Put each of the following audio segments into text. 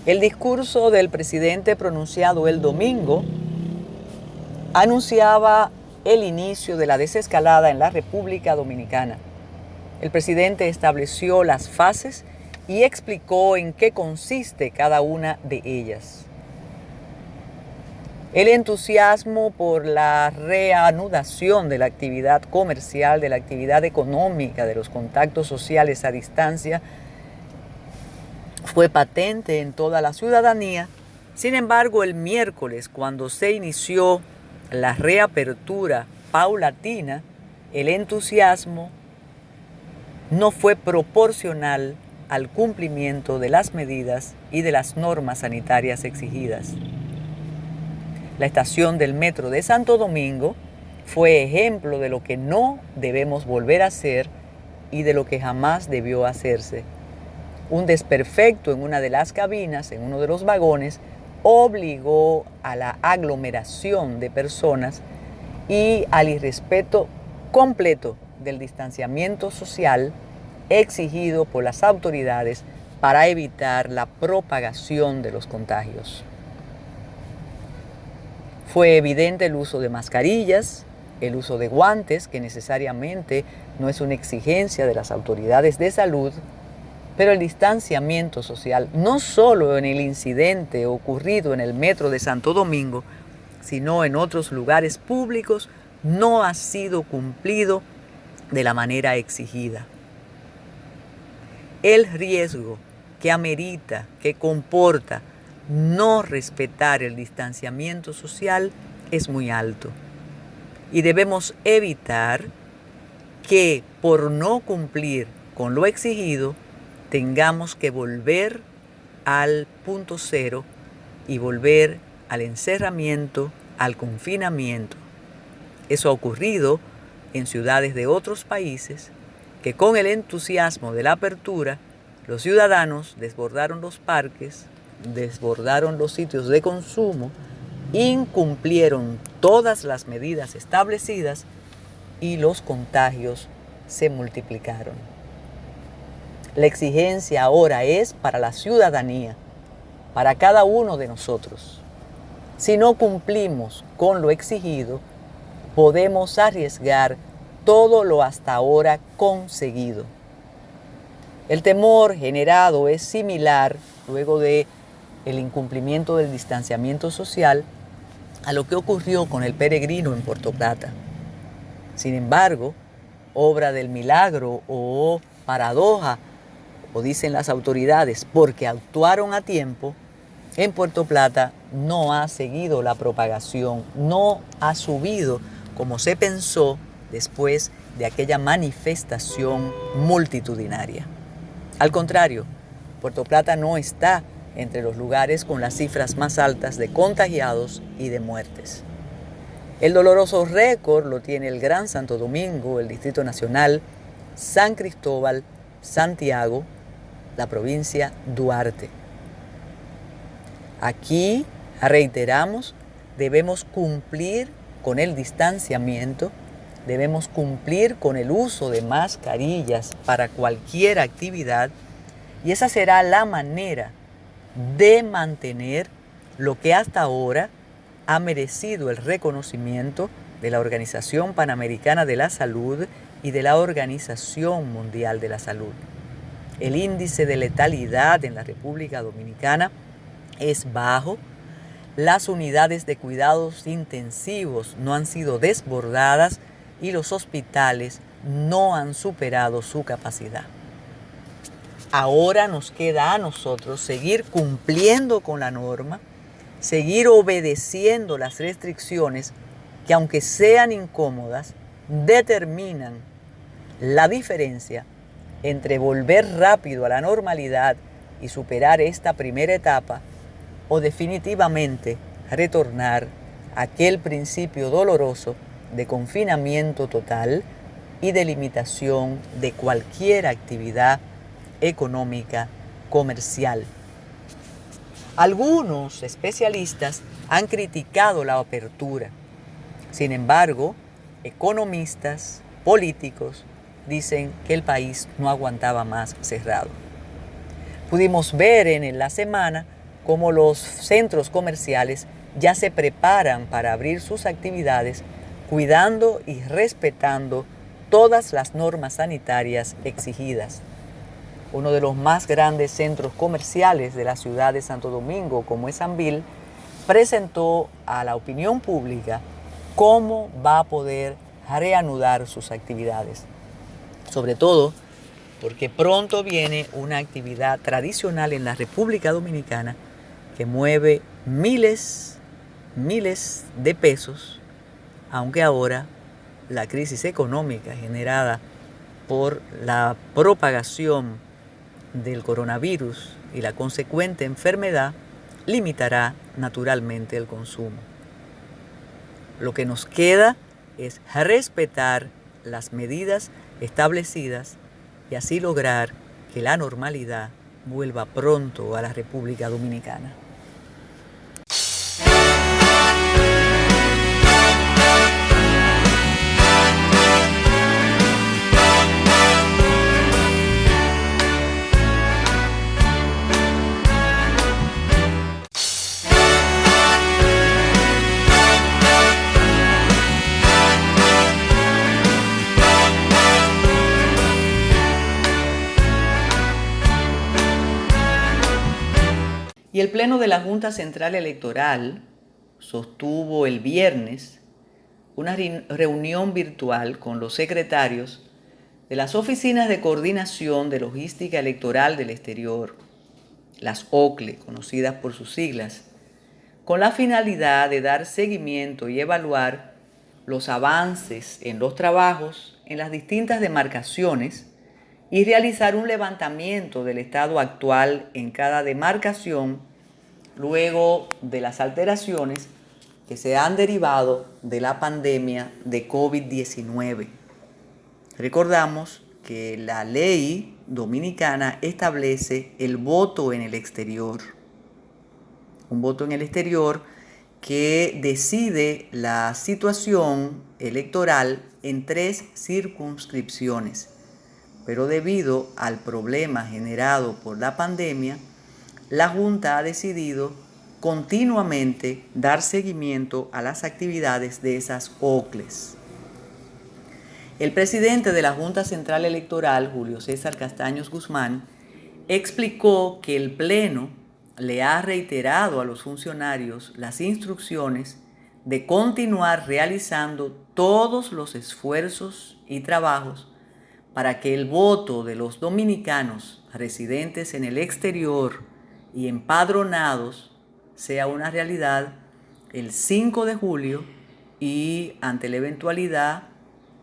El discurso del presidente pronunciado el domingo anunciaba el inicio de la desescalada en la República Dominicana. El presidente estableció las fases y explicó en qué consiste cada una de ellas. El entusiasmo por la reanudación de la actividad comercial, de la actividad económica, de los contactos sociales a distancia, fue patente en toda la ciudadanía. Sin embargo, el miércoles, cuando se inició la reapertura paulatina, el entusiasmo no fue proporcional al cumplimiento de las medidas y de las normas sanitarias exigidas. La estación del metro de Santo Domingo fue ejemplo de lo que no debemos volver a hacer y de lo que jamás debió hacerse. Un desperfecto en una de las cabinas, en uno de los vagones, obligó a la aglomeración de personas y al irrespeto completo del distanciamiento social exigido por las autoridades para evitar la propagación de los contagios. Fue evidente el uso de mascarillas, el uso de guantes, que necesariamente no es una exigencia de las autoridades de salud, pero el distanciamiento social, no solo en el incidente ocurrido en el metro de Santo Domingo, sino en otros lugares públicos, no ha sido cumplido de la manera exigida. El riesgo que amerita, que comporta no respetar el distanciamiento social es muy alto. Y debemos evitar que por no cumplir con lo exigido, tengamos que volver al punto cero y volver al encerramiento, al confinamiento. Eso ha ocurrido en ciudades de otros países que con el entusiasmo de la apertura, los ciudadanos desbordaron los parques, desbordaron los sitios de consumo, incumplieron todas las medidas establecidas y los contagios se multiplicaron. La exigencia ahora es para la ciudadanía, para cada uno de nosotros. Si no cumplimos con lo exigido, podemos arriesgar todo lo hasta ahora conseguido. El temor generado es similar, luego de el incumplimiento del distanciamiento social, a lo que ocurrió con el peregrino en Puerto Plata. Sin embargo, obra del milagro o paradoja, o dicen las autoridades, porque actuaron a tiempo, en Puerto Plata no ha seguido la propagación, no ha subido como se pensó después de aquella manifestación multitudinaria. Al contrario, Puerto Plata no está entre los lugares con las cifras más altas de contagiados y de muertes. El doloroso récord lo tiene el Gran Santo Domingo, el Distrito Nacional, San Cristóbal, Santiago, la provincia Duarte. Aquí, reiteramos, debemos cumplir con el distanciamiento, debemos cumplir con el uso de mascarillas para cualquier actividad y esa será la manera de mantener lo que hasta ahora ha merecido el reconocimiento de la Organización Panamericana de la Salud y de la Organización Mundial de la Salud. El índice de letalidad en la República Dominicana es bajo. Las unidades de cuidados intensivos no han sido desbordadas y los hospitales no han superado su capacidad. Ahora nos queda a nosotros seguir cumpliendo con la norma, seguir obedeciendo las restricciones que, aunque sean incómodas, determinan la diferencia entre volver rápido a la normalidad y superar esta primera etapa o definitivamente retornar a aquel principio doloroso de confinamiento total y de limitación de cualquier actividad económica, comercial. Algunos especialistas han criticado la apertura. Sin embargo, economistas, políticos, dicen que el país no aguantaba más cerrado. Pudimos ver en la semana cómo los centros comerciales ya se preparan para abrir sus actividades cuidando y respetando todas las normas sanitarias exigidas. Uno de los más grandes centros comerciales de la ciudad de Santo Domingo, como es Sambil, presentó a la opinión pública cómo va a poder reanudar sus actividades. Sobre todo porque pronto viene una actividad tradicional en la República Dominicana que mueve miles de pesos, aunque ahora la crisis económica generada por la propagación del coronavirus y la consecuente enfermedad limitará naturalmente el consumo. Lo que nos queda es respetar las medidas establecidas y así lograr que la normalidad vuelva pronto a la República Dominicana. Y el Pleno de la Junta Central Electoral sostuvo el viernes una reunión virtual con los secretarios de las Oficinas de Coordinación de Logística Electoral del Exterior, las OCLE, conocidas por sus siglas, con la finalidad de dar seguimiento y evaluar los avances en los trabajos en las distintas demarcaciones y realizar un levantamiento del estado actual en cada demarcación luego de las alteraciones que se han derivado de la pandemia de COVID-19. Recordamos que la ley dominicana establece el voto en el exterior. Un voto en el exterior que decide la situación electoral en 3 circunscripciones. Pero debido al problema generado por la pandemia, la Junta ha decidido continuamente dar seguimiento a las actividades de esas OCLES. El presidente de la Junta Central Electoral, Julio César Castaños Guzmán, explicó que el Pleno le ha reiterado a los funcionarios las instrucciones de continuar realizando todos los esfuerzos y trabajos para que el voto de los dominicanos residentes en el exterior y empadronados sea una realidad el 5 de julio y ante la eventualidad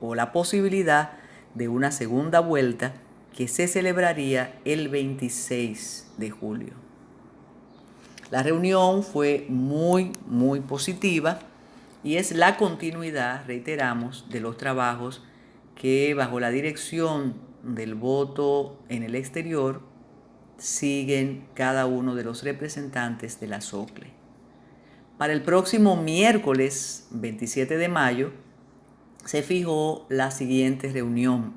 o la posibilidad de una segunda vuelta que se celebraría el 26 de julio. La reunión fue muy positiva y es la continuidad, reiteramos, de los trabajos que bajo la dirección del voto en el exterior siguen cada uno de los representantes de la OCLE. Para el próximo miércoles 27 de mayo se fijó la siguiente reunión.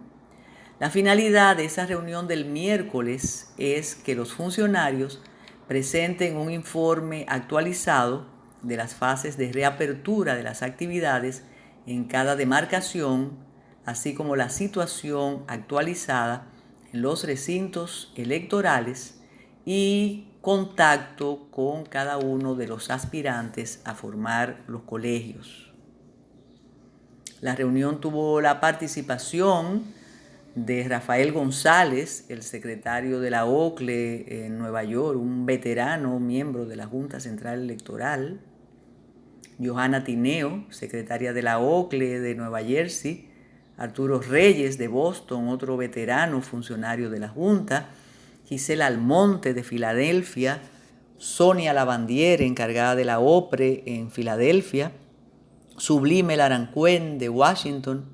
La finalidad de esa reunión del miércoles es que los funcionarios presenten un informe actualizado de las fases de reapertura de las actividades en cada demarcación, así como la situación actualizada en los recintos electorales y contacto con cada uno de los aspirantes a formar los colegios. La reunión tuvo la participación de Rafael González, el secretario de la OCLE en Nueva York, un veterano miembro de la Junta Central Electoral, Johanna Tineo, secretaria de la OCLE de Nueva Jersey, Arturo Reyes de Boston, otro veterano funcionario de la Junta, Gisela Almonte de Filadelfia, Sonia Lavandiere, encargada de la OPRE en Filadelfia, Sublime Larancuén de Washington,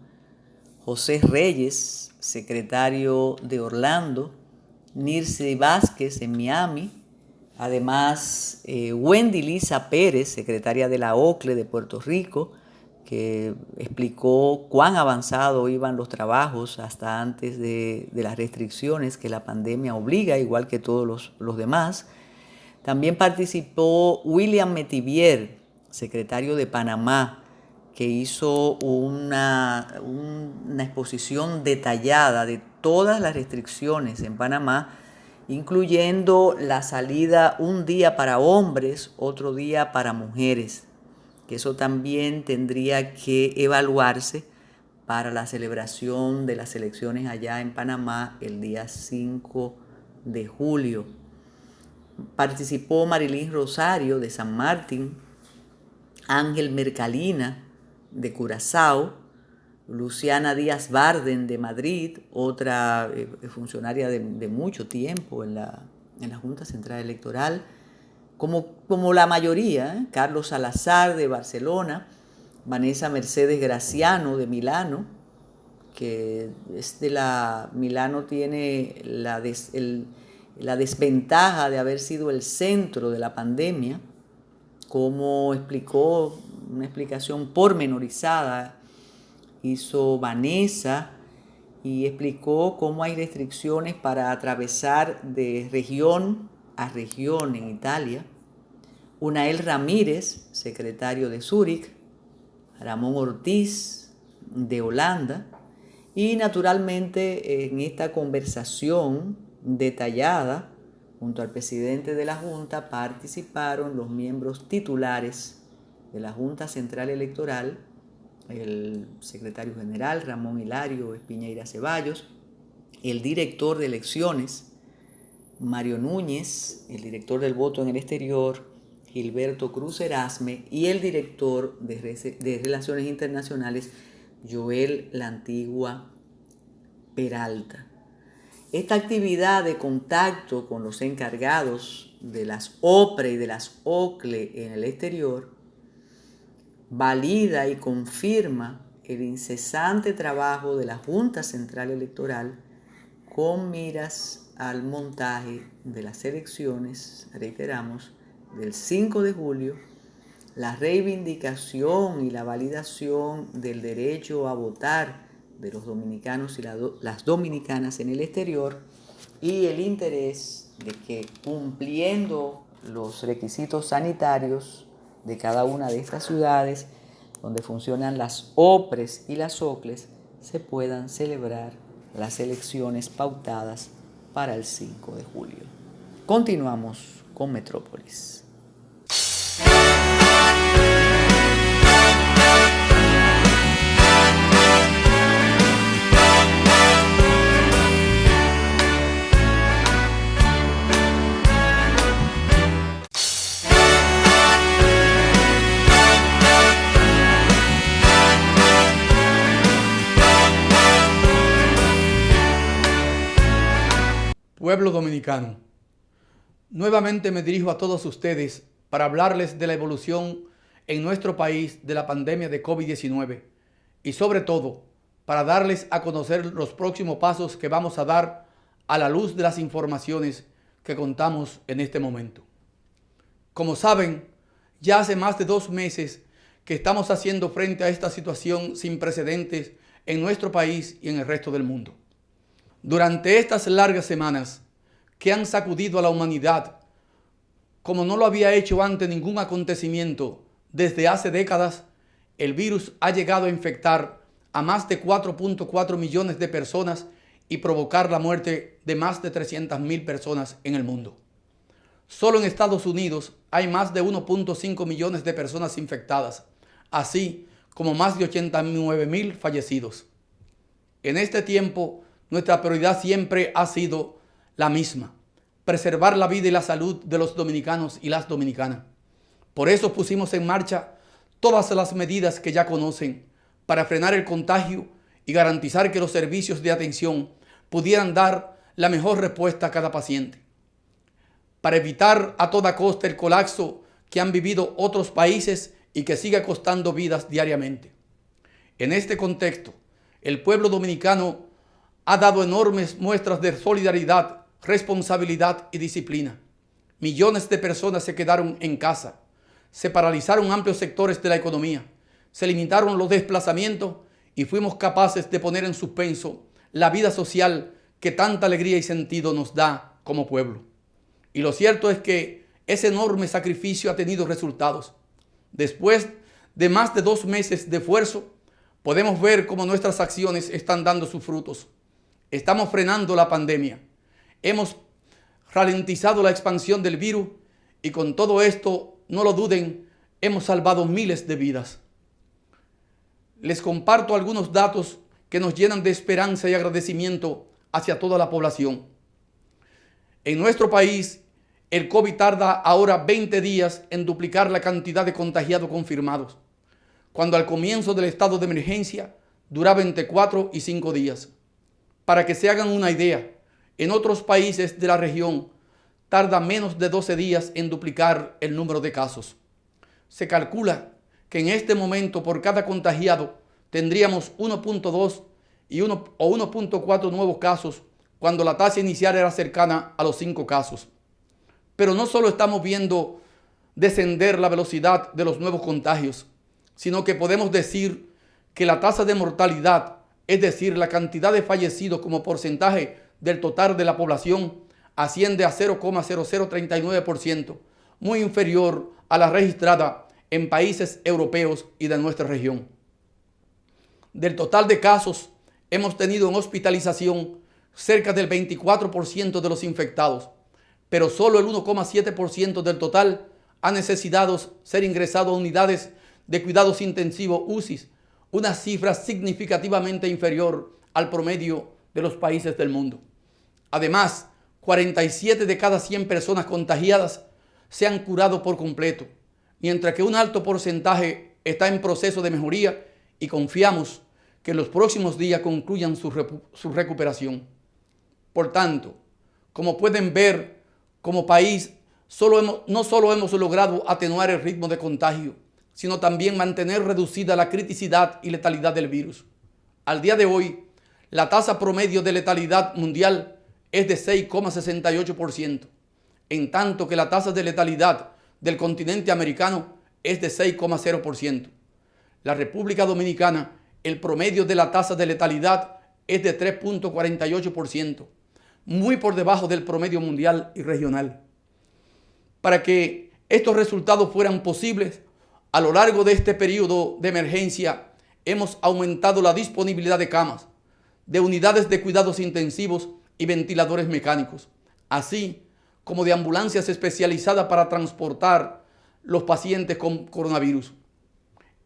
José Reyes, secretario de Orlando, Nirce Vázquez en Miami, además Wendy Lisa Pérez, secretaria de la OCLE de Puerto Rico, que explicó cuán avanzado iban los trabajos hasta antes de las restricciones que la pandemia obliga, igual que todos los demás. También participó William Metivier, secretario de Panamá, que hizo una exposición detallada de todas las restricciones en Panamá, incluyendo la salida un día para hombres, otro día para mujeres, que eso también tendría que evaluarse para la celebración de las elecciones allá en Panamá el día 5 de julio. Participó Marilyn Rosario de San Martín, Ángel Mercalina de Curazao, Luciana Díaz Barden de Madrid, otra funcionaria de mucho tiempo en la Junta Central Electoral, como la mayoría, Carlos Salazar de Barcelona, Vanessa Mercedes Graciano de Milano, que Milano tiene la desventaja de haber sido el centro de la pandemia, como explicó, una explicación pormenorizada hizo Vanessa, y explicó cómo hay restricciones para atravesar de región a región en Italia. Unael Ramírez, secretario de Zúrich, Ramón Ortiz de Holanda, y naturalmente en esta conversación detallada junto al presidente de la Junta participaron los miembros titulares de la Junta Central Electoral, el secretario general Ramón Hilario Espiñeira Ceballos, el director de elecciones Mario Núñez, el director del voto en el exterior Gilberto Cruz Erasme y el director de Relaciones Internacionales Joel La Antigua Peralta. Esta actividad de contacto con los encargados de las OPRE y de las OCLE en el exterior valida y confirma el incesante trabajo de la Junta Central Electoral con miras al montaje de las elecciones, reiteramos, del 5 de julio, la reivindicación y la validación del derecho a votar de los dominicanos y las dominicanas en el exterior, y el interés de que, cumpliendo los requisitos sanitarios de cada una de estas ciudades donde funcionan las OPRES y las OCLES, se puedan celebrar las elecciones pautadas para el 5 de julio. Continuamos con Metrópolis. Pueblo dominicano, nuevamente me dirijo a todos ustedes para hablarles de la evolución en nuestro país de la pandemia de COVID-19 y sobre todo para darles a conocer los próximos pasos que vamos a dar a la luz de las informaciones que contamos en este momento. Como saben, ya hace más de 2 meses que estamos haciendo frente a esta situación sin precedentes en nuestro país y en el resto del mundo. Durante estas largas semanas que han sacudido a la humanidad como no lo había hecho ante ningún acontecimiento desde hace décadas, el virus ha llegado a infectar a más de 4.4 millones de personas y provocar la muerte de más de 300.000 personas en el mundo. Solo en Estados Unidos hay más de 1.5 millones de personas infectadas, así como más de 89.000 fallecidos. En este tiempo, nuestra prioridad siempre ha sido la misma: preservar la vida y la salud de los dominicanos y las dominicanas. Por eso pusimos en marcha todas las medidas que ya conocen para frenar el contagio y garantizar que los servicios de atención pudieran dar la mejor respuesta a cada paciente. Para evitar a toda costa el colapso que han vivido otros países y que sigue costando vidas diariamente. En este contexto, el pueblo dominicano ha dado enormes muestras de solidaridad, responsabilidad y disciplina. Millones de personas se quedaron en casa, se paralizaron amplios sectores de la economía, se limitaron los desplazamientos y fuimos capaces de poner en suspenso la vida social que tanta alegría y sentido nos da como pueblo. Y lo cierto es que ese enorme sacrificio ha tenido resultados. Después de más de 2 meses de esfuerzo, podemos ver cómo nuestras acciones están dando sus frutos. Estamos frenando la pandemia. Hemos ralentizado la expansión del virus y con todo esto, no lo duden, hemos salvado miles de vidas. Les comparto algunos datos que nos llenan de esperanza y agradecimiento hacia toda la población. En nuestro país, el COVID tarda ahora 20 días en duplicar la cantidad de contagiados confirmados, cuando al comienzo del estado de emergencia duraba entre 4 y 5 días. Para que se hagan una idea, en otros países de la región tarda menos de 12 días en duplicar el número de casos. Se calcula que en este momento por cada contagiado tendríamos 1.2 o 1.4 nuevos casos cuando la tasa inicial era cercana a los 5 casos. Pero no solo estamos viendo descender la velocidad de los nuevos contagios, sino que podemos decir que la tasa de mortalidad, es decir, la cantidad de fallecidos como porcentaje del total de la población, asciende a 0,0039%, muy inferior a la registrada en países europeos y de nuestra región. Del total de casos, hemos tenido en hospitalización cerca del 24% de los infectados, pero solo el 1,7% del total ha necesitado ser ingresado a unidades de cuidados intensivos UCI, una cifra significativamente inferior al promedio de los países del mundo. Además, 47 de cada 100 personas contagiadas se han curado por completo, mientras que un alto porcentaje está en proceso de mejoría y confiamos que en los próximos días concluyan su recuperación. Por tanto, como pueden ver, como país no solo hemos logrado atenuar el ritmo de contagio, sino también mantener reducida la criticidad y letalidad del virus. Al día de hoy, la tasa promedio de letalidad mundial es de 6,68%, en tanto que la tasa de letalidad del continente americano es de 6,0%. La República Dominicana, el promedio de la tasa de letalidad es de 3,48%, muy por debajo del promedio mundial y regional. Para que estos resultados fueran posibles, a lo largo de este periodo de emergencia hemos aumentado la disponibilidad de camas, de unidades de cuidados intensivos y ventiladores mecánicos, así como de ambulancias especializadas para transportar los pacientes con coronavirus.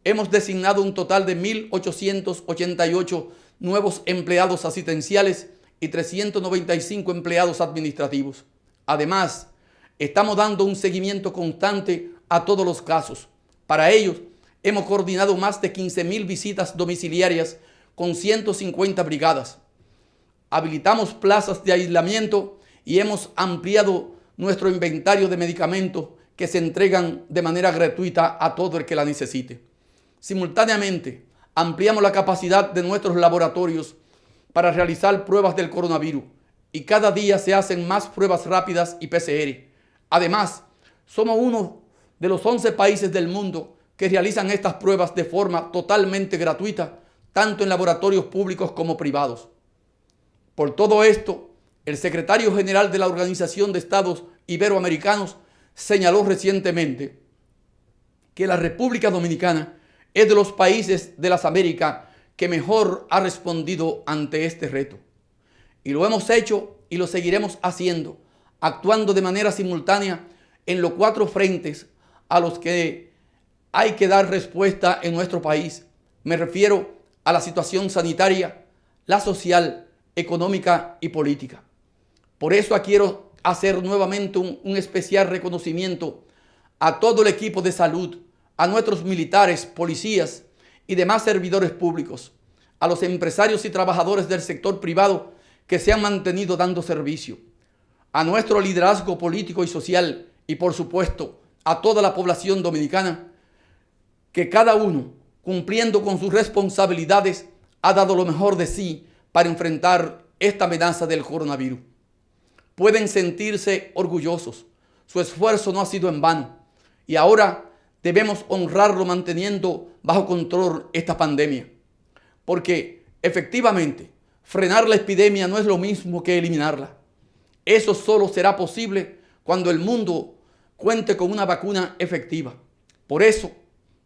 Hemos designado un total de 1.888 nuevos empleados asistenciales y 395 empleados administrativos. Además, estamos dando un seguimiento constante a todos los casos. Para ellos, hemos coordinado más de 15.000 visitas domiciliarias con 150 brigadas. Habilitamos plazas de aislamiento y hemos ampliado nuestro inventario de medicamentos que se entregan de manera gratuita a todo el que la necesite. Simultáneamente, ampliamos la capacidad de nuestros laboratorios para realizar pruebas del coronavirus y cada día se hacen más pruebas rápidas y PCR. Además, somos uno de los 11 países del mundo que realizan estas pruebas de forma totalmente gratuita, tanto en laboratorios públicos como privados. Por todo esto, el secretario general de la Organización de Estados Iberoamericanos señaló recientemente que la República Dominicana es de los países de las Américas que mejor ha respondido ante este reto. Y lo hemos hecho y lo seguiremos haciendo, actuando de manera simultánea en los 4 frentes a los que hay que dar respuesta en nuestro país. Me refiero a la situación sanitaria, la social, económica y política. Por eso quiero hacer nuevamente un especial reconocimiento a todo el equipo de salud, a nuestros militares, policías y demás servidores públicos, a los empresarios y trabajadores del sector privado que se han mantenido dando servicio, a nuestro liderazgo político y social y, por supuesto, a toda la población dominicana, que cada uno, cumpliendo con sus responsabilidades, ha dado lo mejor de sí para enfrentar esta amenaza del coronavirus. Pueden sentirse orgullosos. Su esfuerzo no ha sido en vano. Y ahora debemos honrarlo manteniendo bajo control esta pandemia. Porque efectivamente, frenar la epidemia no es lo mismo que eliminarla. Eso solo será posible cuando el mundo cuente con una vacuna efectiva. Por eso,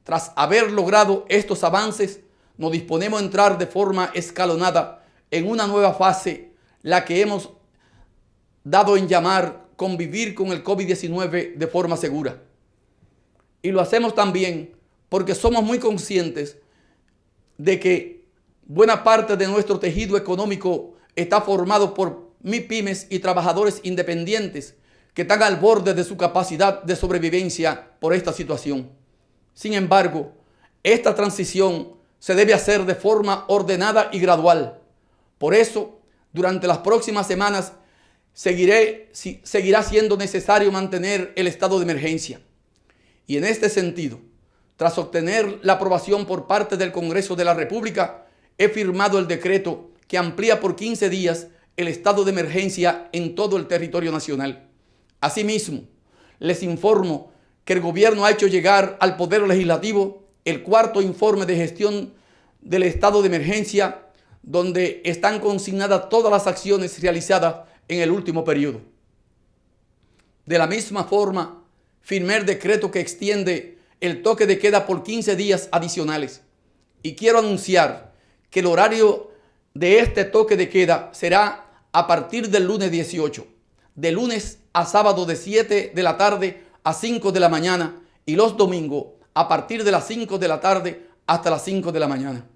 tras haber logrado estos avances, nos disponemos a entrar de forma escalonada en una nueva fase, la que hemos dado en llamar convivir con el COVID-19 de forma segura. Y lo hacemos también porque somos muy conscientes de que buena parte de nuestro tejido económico está formado por MIPYMES y trabajadores independientes que están al borde de su capacidad de sobrevivencia por esta situación. Sin embargo, esta transición se debe hacer de forma ordenada y gradual. Por eso, durante las próximas semanas, seguirá siendo necesario mantener el estado de emergencia. Y en este sentido, tras obtener la aprobación por parte del Congreso de la República, he firmado el decreto que amplía por 15 días el estado de emergencia en todo el territorio nacional. Asimismo, les informo que el gobierno ha hecho llegar al Poder Legislativo el cuarto informe de gestión del estado de emergencia, donde están consignadas todas las acciones realizadas en el último periodo. De la misma forma, firmé el decreto que extiende el toque de queda por 15 días adicionales. Y quiero anunciar que el horario de este toque de queda será a partir del lunes 18, de lunes a sábado de 7 de la tarde a 5 de la mañana y los domingos a partir de las 5 de la tarde hasta las 5 de la mañana.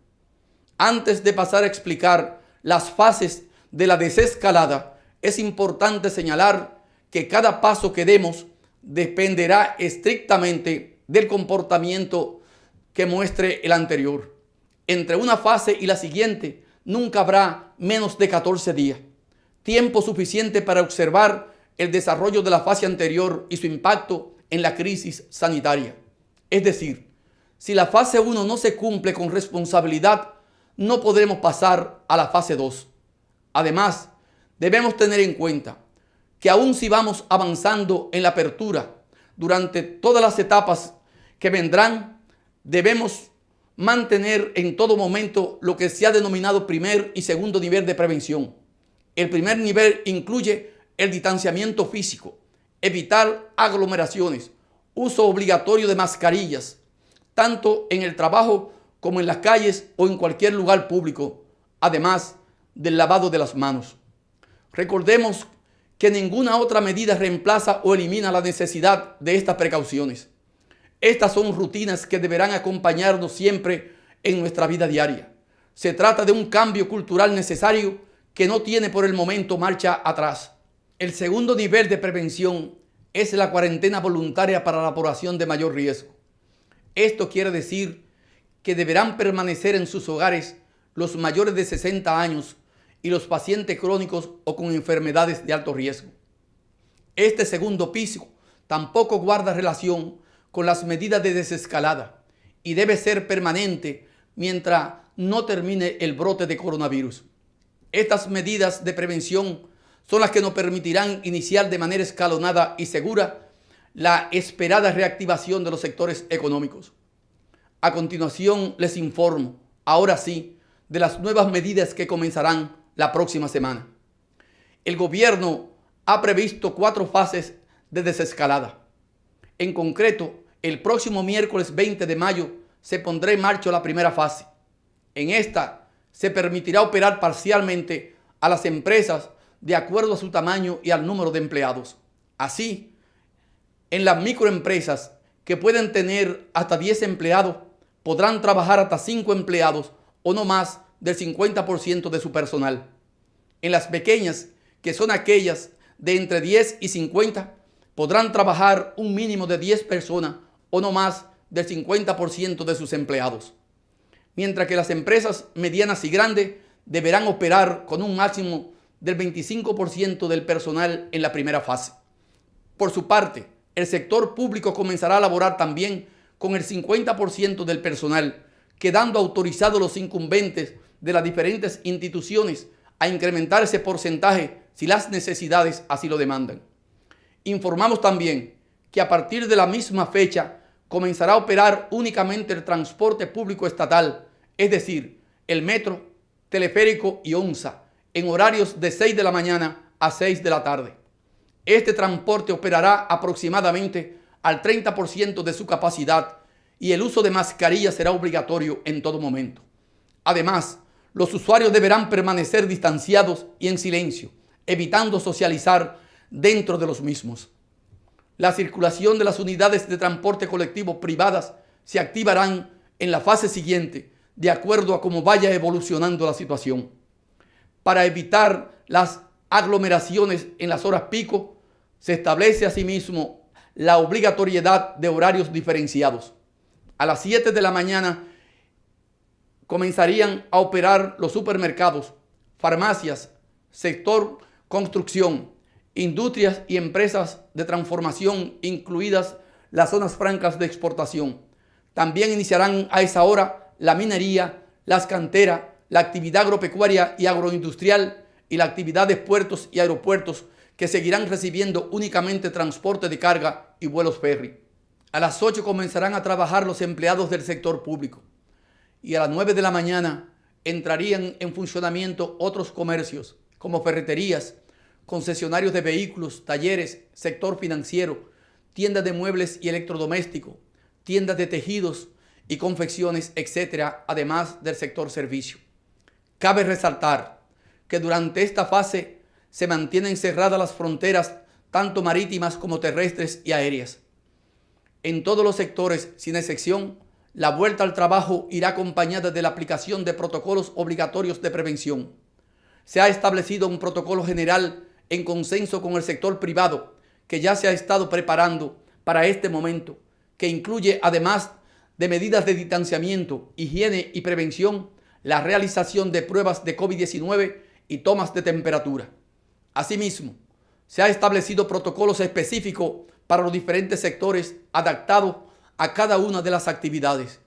Antes de pasar a explicar las fases de la desescalada, es importante señalar que cada paso que demos dependerá estrictamente del comportamiento que muestre el anterior. Entre una fase y la siguiente nunca habrá menos de 14 días, tiempo suficiente para observar el desarrollo de la fase anterior y su impacto en la crisis sanitaria. Es decir, si la fase 1 no se cumple con responsabilidad, no podremos pasar a la fase 2. Además, debemos tener en cuenta que aun si vamos avanzando en la apertura, durante todas las etapas que vendrán, debemos mantener en todo momento lo que se ha denominado primer y segundo nivel de prevención. El primer nivel incluye el distanciamiento físico, evitar aglomeraciones, uso obligatorio de mascarillas, tanto en el trabajo como en las calles o en cualquier lugar público, además del lavado de las manos. Recordemos que ninguna otra medida reemplaza o elimina la necesidad de estas precauciones. Estas son rutinas que deberán acompañarnos siempre en nuestra vida diaria. Se trata de un cambio cultural necesario que no tiene por el momento marcha atrás. El segundo nivel de prevención es la cuarentena voluntaria para la población de mayor riesgo. Esto quiere decir que deberán permanecer en sus hogares los mayores de 60 años y los pacientes crónicos o con enfermedades de alto riesgo. Este segundo piso tampoco guarda relación con las medidas de desescalada y debe ser permanente mientras no termine el brote de coronavirus. Estas medidas de prevención son las que nos permitirán iniciar de manera escalonada y segura la esperada reactivación de los sectores económicos. A continuación les informo, ahora sí, de las nuevas medidas que comenzarán la próxima semana. El gobierno ha previsto 4 fases de desescalada. En concreto, el próximo miércoles 20 de mayo se pondrá en marcha la primera fase. En esta se permitirá operar parcialmente a las empresas de acuerdo a su tamaño y al número de empleados. Así, en las microempresas que pueden tener hasta 10 empleados, podrán trabajar hasta 5 empleados o no más del 50% de su personal. En las pequeñas, que son aquellas de entre 10 y 50, podrán trabajar un mínimo de 10 personas o no más del 50% de sus empleados. Mientras que las empresas medianas y grandes deberán operar con un máximo del 25% del personal en la primera fase. Por su parte, el sector público comenzará a laborar también con el 50% del personal, quedando autorizados los incumbentes de las diferentes instituciones a incrementar ese porcentaje si las necesidades así lo demandan. Informamos también que a partir de la misma fecha comenzará a operar únicamente el transporte público estatal, es decir, el metro, teleférico y ONSA, en horarios de 6 de la mañana a 6 de la tarde. Este transporte operará aproximadamente al 30% de su capacidad y el uso de mascarillas será obligatorio en todo momento. Además, los usuarios deberán permanecer distanciados y en silencio, evitando socializar dentro de los mismos. La circulación de las unidades de transporte colectivo privadas se activarán en la fase siguiente, de acuerdo a cómo vaya evolucionando la situación. Para evitar las aglomeraciones en las horas pico, se establece asimismo la obligatoriedad de horarios diferenciados. A las 7 de la mañana comenzarían a operar los supermercados, farmacias, sector construcción, industrias y empresas de transformación, incluidas las zonas francas de exportación. También iniciarán a esa hora la minería, las canteras, la actividad agropecuaria y agroindustrial y la actividad de puertos y aeropuertos, que seguirán recibiendo únicamente transporte de carga y vuelos ferry. A las 8 comenzarán a trabajar los empleados del sector público y a las 9 de la mañana entrarían en funcionamiento otros comercios como ferreterías, concesionarios de vehículos, talleres, sector financiero, tiendas de muebles y electrodomésticos, tiendas de tejidos y confecciones, etc., además del sector servicio. Cabe resaltar que durante esta fase se mantienen cerradas las fronteras tanto marítimas como terrestres y aéreas. En todos los sectores, sin excepción, la vuelta al trabajo irá acompañada de la aplicación de protocolos obligatorios de prevención. Se ha establecido un protocolo general en consenso con el sector privado que ya se ha estado preparando para este momento, que incluye, además de medidas de distanciamiento, higiene y prevención, la realización de pruebas de COVID-19 y tomas de temperatura. Asimismo, se ha establecido protocolos específicos para los diferentes sectores adaptados a cada una de las actividades.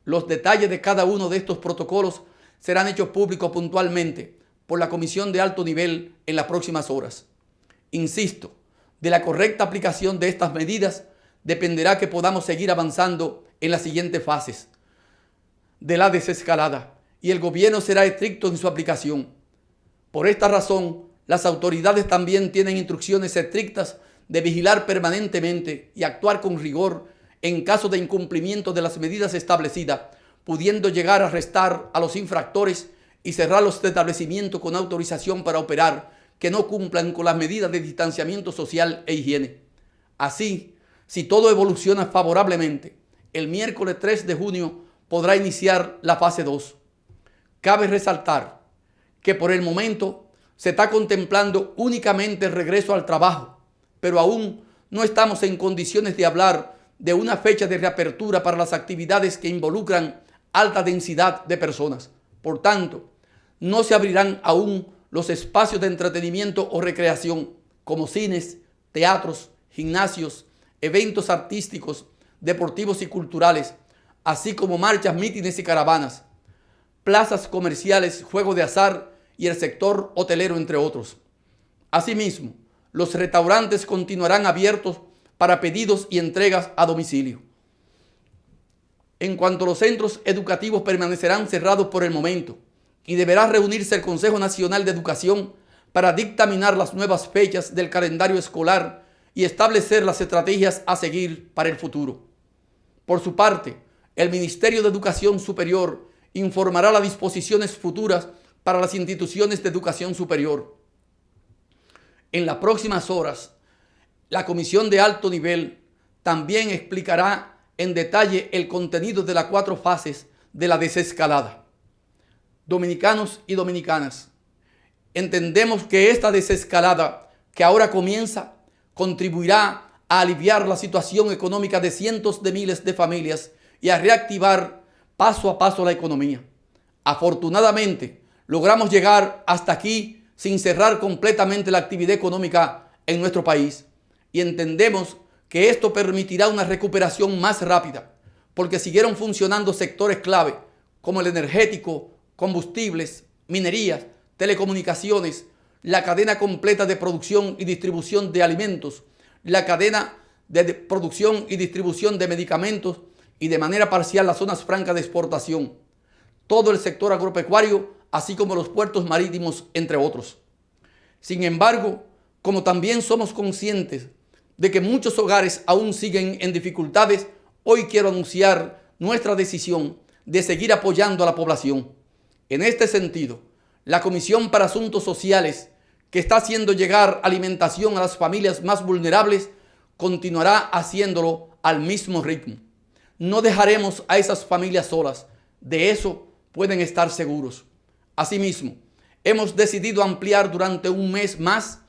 Los detalles de cada uno de estos protocolos serán hechos públicos puntualmente por la Comisión de Alto Nivel en las próximas horas. Insisto, de la correcta aplicación de estas medidas dependerá que podamos seguir avanzando en las siguientes fases de la desescalada y el gobierno será estricto en su aplicación. Por esta razón, las autoridades también tienen instrucciones estrictas de vigilar permanentemente y actuar con rigor en caso de incumplimiento de las medidas establecidas, pudiendo llegar a arrestar a los infractores y cerrar los establecimientos con autorización para operar que no cumplan con las medidas de distanciamiento social e higiene. Así, si todo evoluciona favorablemente, el miércoles 3 de junio podrá iniciar la fase 2. Cabe resaltar que por el momento se está contemplando únicamente el regreso al trabajo, pero aún no estamos en condiciones de hablar de una fecha de reapertura para las actividades que involucran alta densidad de personas. Por tanto, no se abrirán aún los espacios de entretenimiento o recreación como cines, teatros, gimnasios, eventos artísticos, deportivos y culturales, así como marchas, mítines y caravanas, plazas comerciales, juegos de azar y el sector hotelero, entre otros. Asimismo, los restaurantes continuarán abiertos para pedidos y entregas a domicilio. En cuanto a los centros educativos, permanecerán cerrados por el momento y deberá reunirse el Consejo Nacional de Educación para dictaminar las nuevas fechas del calendario escolar y establecer las estrategias a seguir para el futuro. Por su parte, el Ministerio de Educación Superior informará las disposiciones futuras para las instituciones de educación superior. En las próximas horas, la Comisión de Alto Nivel también explicará en detalle el contenido de las 4 fases de la desescalada. Dominicanos y dominicanas, entendemos que esta desescalada que ahora comienza contribuirá a aliviar la situación económica de cientos de miles de familias y a reactivar paso a paso la economía. Afortunadamente, logramos llegar hasta aquí sin cerrar completamente la actividad económica en nuestro país y entendemos que esto permitirá una recuperación más rápida porque siguieron funcionando sectores clave como el energético, combustibles, minerías, telecomunicaciones, la cadena completa de producción y distribución de alimentos, la cadena de producción y distribución de medicamentos y de manera parcial las zonas francas de exportación, todo el sector agropecuario, así como los puertos marítimos, entre otros. Sin embargo, Como también somos conscientes de que muchos hogares aún siguen en dificultades, hoy quiero anunciar nuestra decisión de seguir apoyando a la población. En este sentido, la Comisión para Asuntos Sociales, que está haciendo llegar alimentación a las familias más vulnerables, continuará haciéndolo al mismo ritmo. No dejaremos a esas familias solas, de eso pueden estar seguros. Asimismo, hemos decidido ampliar durante un mes más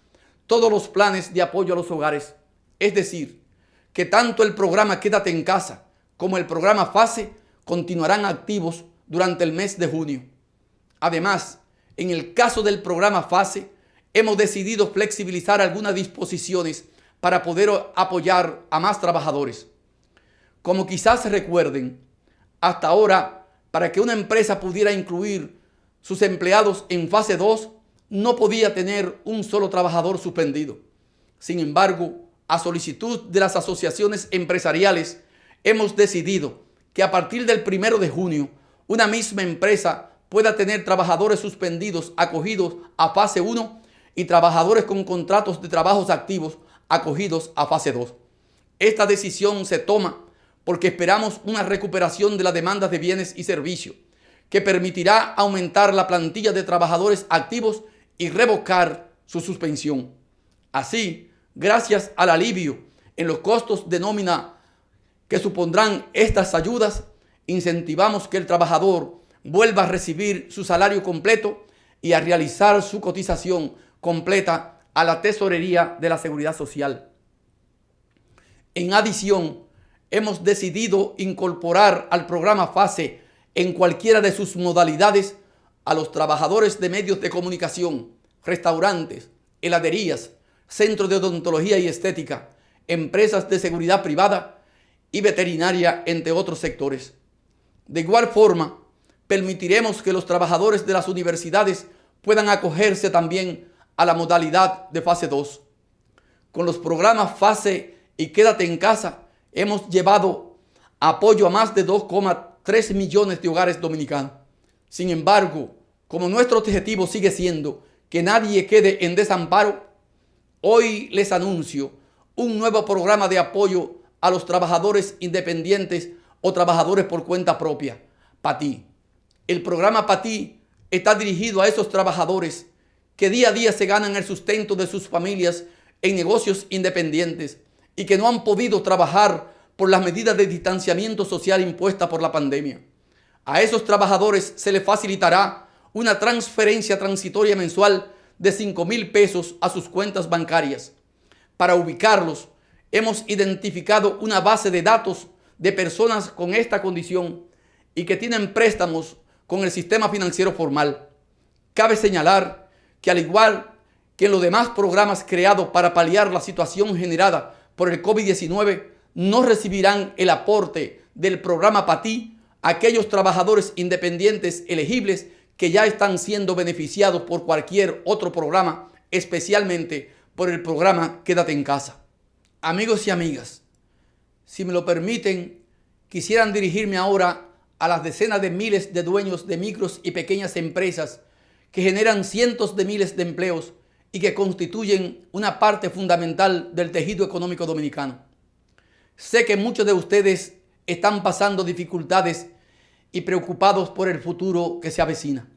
todos los planes de apoyo a los hogares. Es decir, que tanto el programa Quédate en Casa como el programa FASE continuarán activos durante el mes de junio. Además, en el caso del programa FASE, hemos decidido flexibilizar algunas disposiciones para poder apoyar a más trabajadores. Como quizás recuerden, hasta ahora, para que una empresa pudiera incluir sus empleados en fase 2, no podía tener un solo trabajador suspendido. Sin embargo, a solicitud de las asociaciones empresariales, hemos decidido que a partir del 1 de junio, una misma empresa pueda tener trabajadores suspendidos acogidos a fase 1 y trabajadores con contratos de trabajos activos acogidos a fase 2. Esta decisión se toma porque esperamos una recuperación de la demanda de bienes y servicios que permitirá aumentar la plantilla de trabajadores activos y revocar su suspensión. Así, gracias al alivio en los costos de nómina que supondrán estas ayudas, incentivamos que el trabajador vuelva a recibir su salario completo y a realizar su cotización completa a la tesorería de la Seguridad Social. En adición, hemos decidido incorporar al programa FASE en cualquiera de sus modalidades a los trabajadores de medios de comunicación, restaurantes, heladerías, centros de odontología y estética, empresas de seguridad privada y veterinaria, entre otros sectores. De igual forma, permitiremos que los trabajadores de las universidades puedan acogerse también a la modalidad de fase 2. Con los programas FASE y Quédate en Casa, hemos llevado apoyo a más de 2,3 millones de hogares dominicanos. Sin embargo, como nuestro objetivo sigue siendo que nadie quede en desamparo, hoy les anuncio un nuevo programa de apoyo a los trabajadores independientes o trabajadores por cuenta propia, PATI. El programa PATI está dirigido a esos trabajadores que día a día se ganan el sustento de sus familias en negocios independientes y que no han podido trabajar por las medidas de distanciamiento social impuestas por la pandemia. A esos trabajadores se les facilitará una transferencia transitoria mensual de 5,000 pesos a sus cuentas bancarias. Para ubicarlos, hemos identificado una base de datos de personas con esta condición y que tienen préstamos con el sistema financiero formal. Cabe señalar que al igual que en los demás programas creados para paliar la situación generada por el COVID-19, no recibirán el aporte del programa PATI aquellos trabajadores independientes elegibles que ya están siendo beneficiados por cualquier otro programa, especialmente por el programa Quédate en Casa. Amigos y amigas, si me lo permiten, quisieran dirigirme ahora a las decenas de miles de dueños de micros y pequeñas empresas que generan cientos de miles de empleos y que constituyen una parte fundamental del tejido económico dominicano. Sé que muchos de ustedes están pasando dificultades y preocupados por el futuro que se avecina.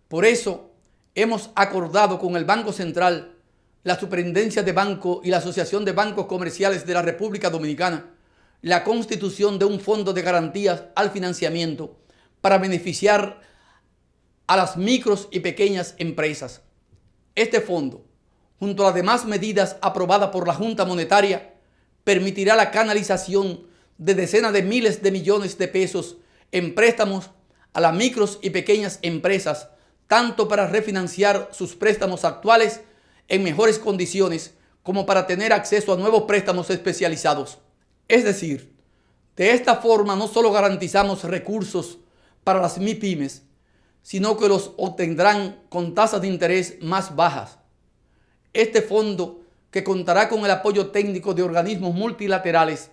Por eso, hemos acordado con el Banco Central, la Superintendencia de Banco y la Asociación de Bancos Comerciales de la República Dominicana la constitución de un fondo de garantías al financiamiento para beneficiar a las micros y pequeñas empresas. Este fondo, junto a las demás medidas aprobadas por la Junta Monetaria, permitirá la canalización de decenas de miles de millones de pesos en préstamos a las micros y pequeñas empresas, tanto para refinanciar sus préstamos actuales en mejores condiciones como para tener acceso a nuevos préstamos especializados. Es decir, de esta forma no solo garantizamos recursos para las MIPYMES, sino que los obtendrán con tasas de interés más bajas. Este fondo, que contará con el apoyo técnico de organismos multilaterales,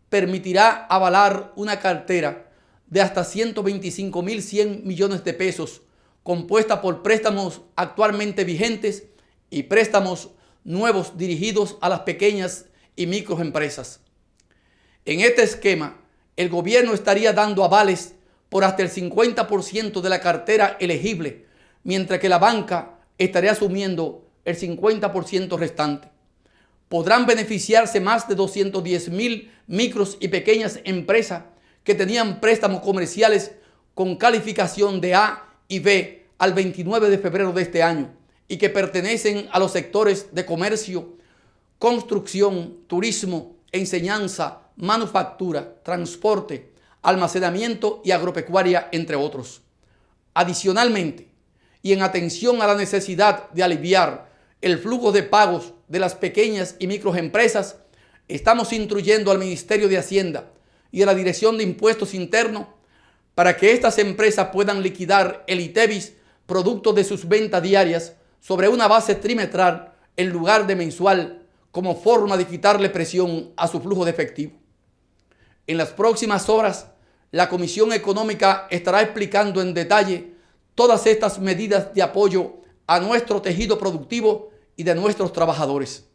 permitirá avalar una cartera de hasta 125.100 millones de pesos, compuesta por préstamos actualmente vigentes y préstamos nuevos dirigidos a las pequeñas y microempresas. En este esquema, el gobierno estaría dando avales por hasta el 50% de la cartera elegible, mientras que la banca estaría asumiendo el 50% restante. Podrán beneficiarse más de 210,000 micros y pequeñas empresas que tenían préstamos comerciales con calificación de A y B al 29 de febrero de este año y que pertenecen a los sectores de comercio, construcción, turismo, enseñanza, manufactura, transporte, almacenamiento y agropecuaria, entre otros. Adicionalmente, y en atención a la necesidad de aliviar el flujo de pagos de las pequeñas y microempresas, estamos instruyendo al Ministerio de Hacienda y a la Dirección de Impuestos Internos para que estas empresas puedan liquidar el ITEVIS producto de sus ventas diarias sobre una base trimestral en lugar de mensual, como forma de quitarle presión a su flujo de efectivo. En las próximas horas, la Comisión Económica estará explicando en detalle todas estas medidas de apoyo a nuestro tejido productivo y de nuestros trabajadores.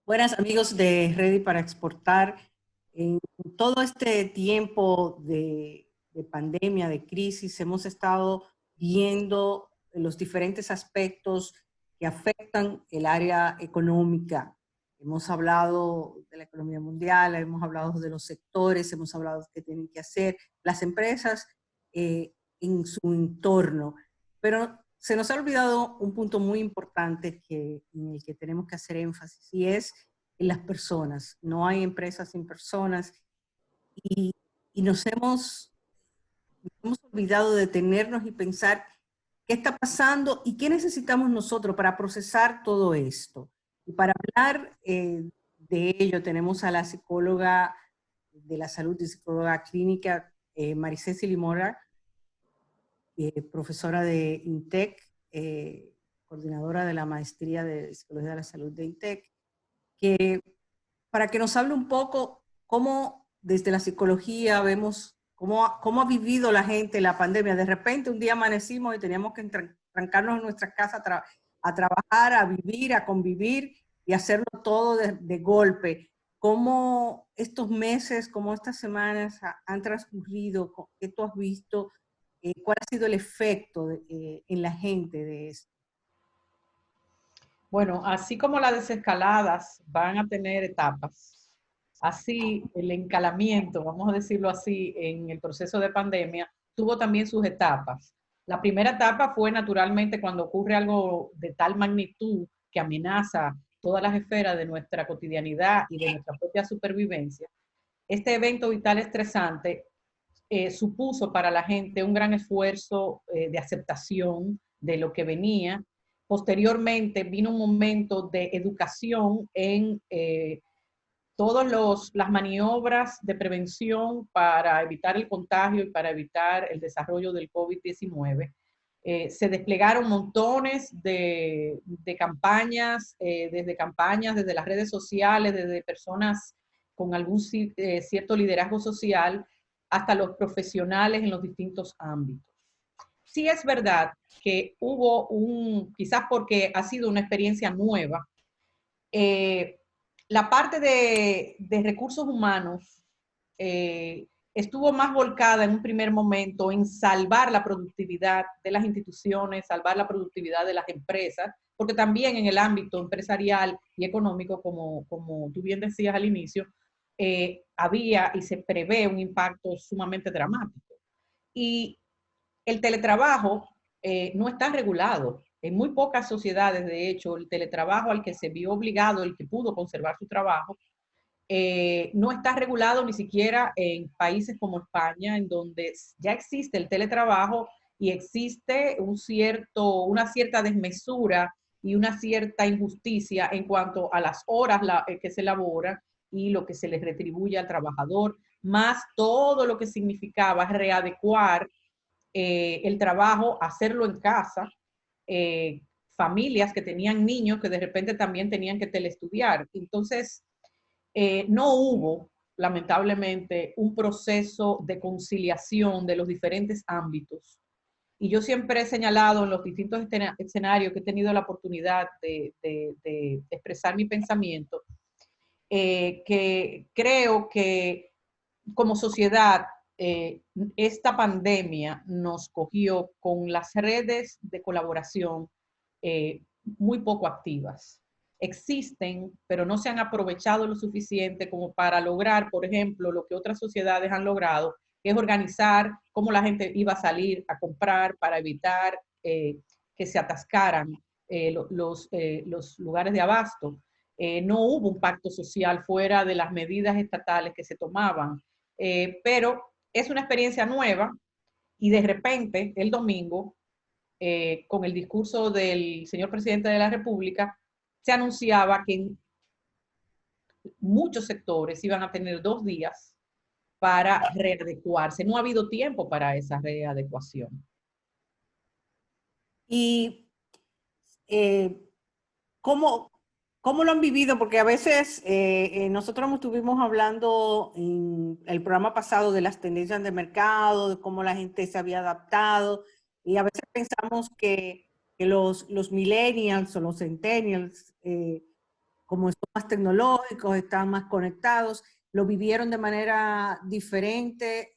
Buenas amigos de Ready para Exportar. En todo este tiempo de pandemia, de crisis, hemos estado viendo los diferentes aspectos que afectan el área económica. Hemos hablado de la economía mundial, hemos hablado de los sectores, hemos hablado de qué tienen que hacer las empresas en su entorno. Pero se nos ha olvidado un punto muy importante en el que tenemos que hacer énfasis, y es en las personas. No hay empresas sin personas, y nos hemos olvidado de detenernos y pensar qué está pasando y qué necesitamos nosotros para procesar todo esto. Y para hablar de ello tenemos a la psicóloga de la salud y psicóloga clínica, Maricécily Mora, profesora de INTEC, coordinadora de la maestría de Psicología de la Salud de INTEC, para que nos hable un poco cómo desde la psicología vemos cómo ha vivido la gente la pandemia. De repente un día amanecimos y teníamos que trancarnos en nuestras casas a trabajar, a vivir, a convivir y hacerlo todo de golpe. ¿Cómo estos meses, cómo estas semanas han transcurrido? ¿Qué tú has visto? ¿Cuál ha sido el efecto en la gente de esto? Bueno, así como las desescaladas van a tener etapas, así el encalamiento, vamos a decirlo así, en el proceso de pandemia, tuvo también sus etapas. La primera etapa fue naturalmente cuando ocurre algo de tal magnitud que amenaza todas las esferas de nuestra cotidianidad y de nuestra propia supervivencia. Este evento vital estresante supuso para la gente un gran esfuerzo de aceptación de lo que venía. Posteriormente vino un momento de educación en todas las maniobras de prevención para evitar el contagio y para evitar el desarrollo del COVID-19. Se desplegaron montones de campañas, desde las redes sociales, desde personas con algún cierto liderazgo social, hasta los profesionales en los distintos ámbitos. Sí es verdad que hubo quizás porque ha sido una experiencia nueva, la parte de recursos humanos estuvo más volcada en un primer momento en salvar la productividad de las instituciones, salvar la productividad de las empresas, porque también en el ámbito empresarial y económico, como tú bien decías al inicio, había y se prevé un impacto sumamente dramático. Y el teletrabajo no está regulado En muy pocas sociedades, de hecho, el teletrabajo al que se vio obligado, el que pudo conservar su trabajo, no está regulado ni siquiera en países como España, en donde ya existe el teletrabajo y existe una cierta desmesura y una cierta injusticia en cuanto a las horas que se laboran y lo que se les retribuye al trabajador, más todo lo que significaba readecuar el trabajo, hacerlo en casa, familias que tenían niños que de repente también tenían que telestudiar. Entonces, no hubo, lamentablemente, un proceso de conciliación de los diferentes ámbitos. Y yo siempre he señalado en los distintos escenarios que he tenido la oportunidad de expresar mi pensamiento, que creo que como sociedad, esta pandemia nos cogió con las redes de colaboración muy poco activas. Existen, pero no se han aprovechado lo suficiente como para lograr, por ejemplo, lo que otras sociedades han logrado, que es organizar cómo la gente iba a salir a comprar para evitar que se atascaran los lugares de abasto. No hubo un pacto social fuera de las medidas estatales que se tomaban, pero es una experiencia nueva y de repente el domingo, con el discurso del señor presidente de la República, se anunciaba que en muchos sectores iban a tener 2 días para readecuarse. No ha habido tiempo para esa readecuación. Y ¿cómo, cómo lo han vivido? Porque a veces nosotros estuvimos hablando en el programa pasado de las tendencias de mercado, de cómo la gente se había adaptado, y a veces pensamos que los millennials o los centennials, como son más tecnológicos, están más conectados, lo vivieron de manera diferente.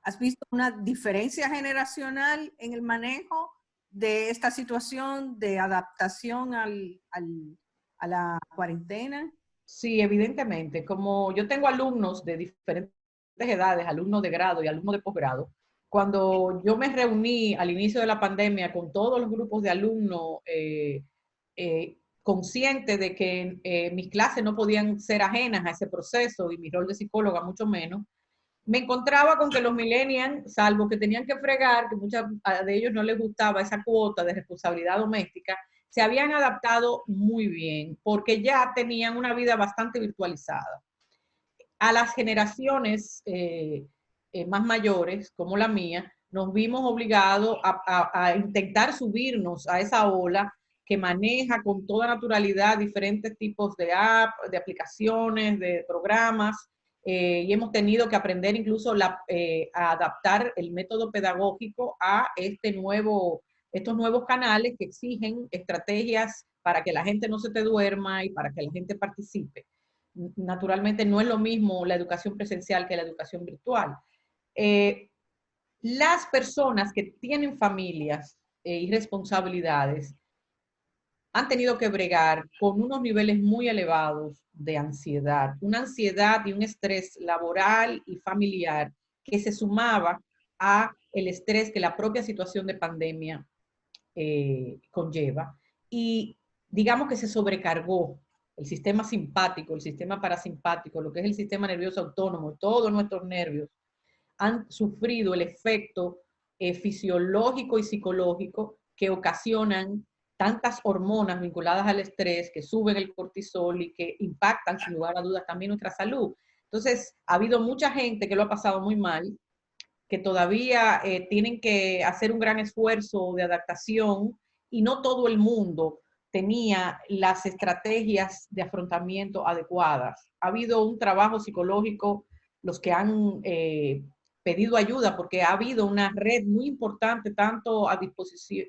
¿Has visto una diferencia generacional en el manejo de esta situación de adaptación a la cuarentena? Sí, evidentemente. Como yo tengo alumnos de diferentes edades, alumnos de grado y alumnos de posgrado, cuando yo me reuní al inicio de la pandemia con todos los grupos de alumnos, consciente de que mis clases no podían ser ajenas a ese proceso y mi rol de psicóloga mucho menos, me encontraba con que los millennials, salvo que tenían que fregar, que muchos de ellos no les gustaba esa cuota de responsabilidad doméstica, se habían adaptado muy bien porque ya tenían una vida bastante virtualizada. A las generaciones más mayores, como la mía, nos vimos obligados a intentar subirnos a esa ola que maneja con toda naturalidad diferentes tipos de apps, de aplicaciones, de programas, y hemos tenido que aprender incluso a adaptar el método pedagógico a estos nuevos canales que exigen estrategias para que la gente no se te duerma y para que la gente participe. Naturalmente no es lo mismo la educación presencial que la educación virtual. Las personas que tienen familias y responsabilidades han tenido que bregar con unos niveles muy elevados de ansiedad, una ansiedad y un estrés laboral y familiar que se sumaba a el estrés que la propia situación de pandemia conlleva. Y digamos que se sobrecargó el sistema simpático, el sistema parasimpático, lo que es el sistema nervioso autónomo, todos nuestros nervios han sufrido el efecto fisiológico y psicológico que ocasionan tantas hormonas vinculadas al estrés que suben el cortisol y que impactan sin lugar a dudas también nuestra salud. Entonces, ha habido mucha gente que lo ha pasado muy mal, que todavía tienen que hacer un gran esfuerzo de adaptación y no todo el mundo tenía las estrategias de afrontamiento adecuadas. Ha habido un trabajo psicológico, los que han pedido ayuda, porque ha habido una red muy importante, tanto a disposición,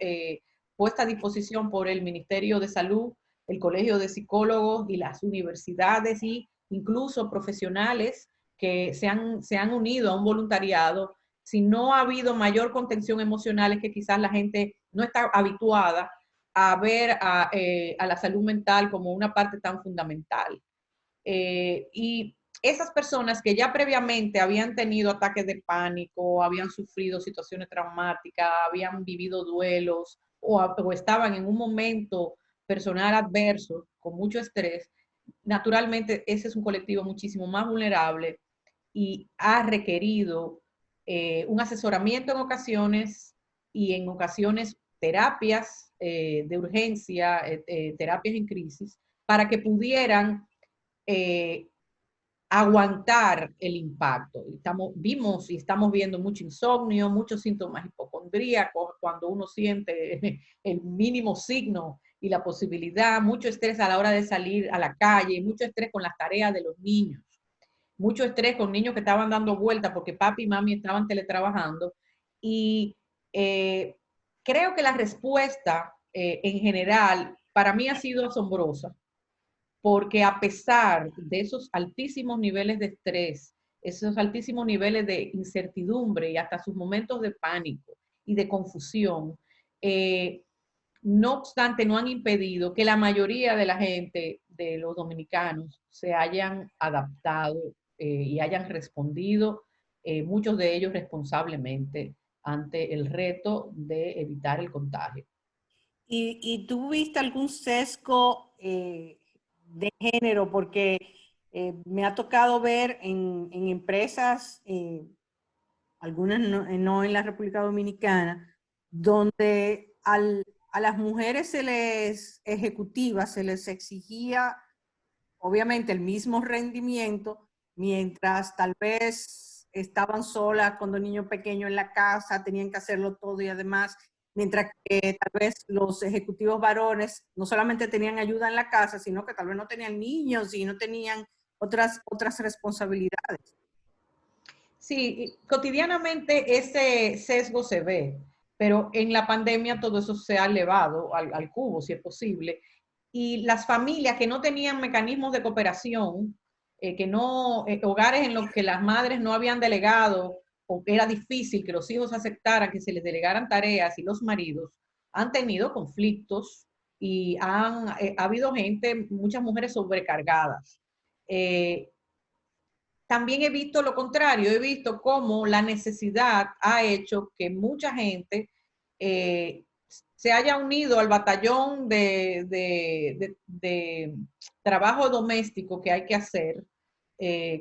puesta a disposición por el Ministerio de Salud, el Colegio de Psicólogos y las universidades y incluso profesionales que se han unido a un voluntariado. Si no ha habido mayor contención emocional, es que quizás la gente no está habituada a ver a la salud mental como una parte tan fundamental. Y esas personas que ya previamente habían tenido ataques de pánico, habían sufrido situaciones traumáticas, habían vivido duelos o estaban en un momento personal adverso, con mucho estrés, naturalmente ese es un colectivo muchísimo más vulnerable y ha requerido un asesoramiento en ocasiones y en ocasiones terapias de urgencia, terapias en crisis, para que pudieran eh, aguantar el impacto. Vimos y estamos viendo mucho insomnio, muchos síntomas hipocondríacos cuando uno siente el mínimo signo y la posibilidad, mucho estrés a la hora de salir a la calle, mucho estrés con las tareas de los niños, mucho estrés con niños que estaban dando vueltas porque papi y mami estaban teletrabajando. Y creo que la respuesta en general para mí ha sido asombrosa, porque a pesar de esos altísimos niveles de estrés, esos altísimos niveles de incertidumbre y hasta sus momentos de pánico y de confusión, no obstante, no han impedido que la mayoría de la gente, de los dominicanos, se hayan adaptado y hayan respondido, muchos de ellos responsablemente, ante el reto de evitar el contagio. ¿Y tú viste algún sesgo de género? Porque me ha tocado ver en empresas, algunas no en la República Dominicana, donde a las mujeres ejecutivas se les exigía obviamente el mismo rendimiento, mientras tal vez estaban solas con dos niños pequeños en la casa, tenían que hacerlo todo y además, mientras que tal vez los ejecutivos varones no solamente tenían ayuda en la casa, sino que tal vez no tenían niños y no tenían otras responsabilidades. Sí, cotidianamente ese sesgo se ve, pero en la pandemia todo eso se ha elevado al cubo, si es posible. Y las familias que no tenían mecanismos de cooperación, hogares en los que las madres no habían delegado o era difícil que los hijos aceptaran que se les delegaran tareas y los maridos, han tenido conflictos y ha habido gente, muchas mujeres sobrecargadas. También he visto lo contrario, he visto cómo la necesidad ha hecho que mucha gente se haya unido al batallón de trabajo doméstico que hay que hacer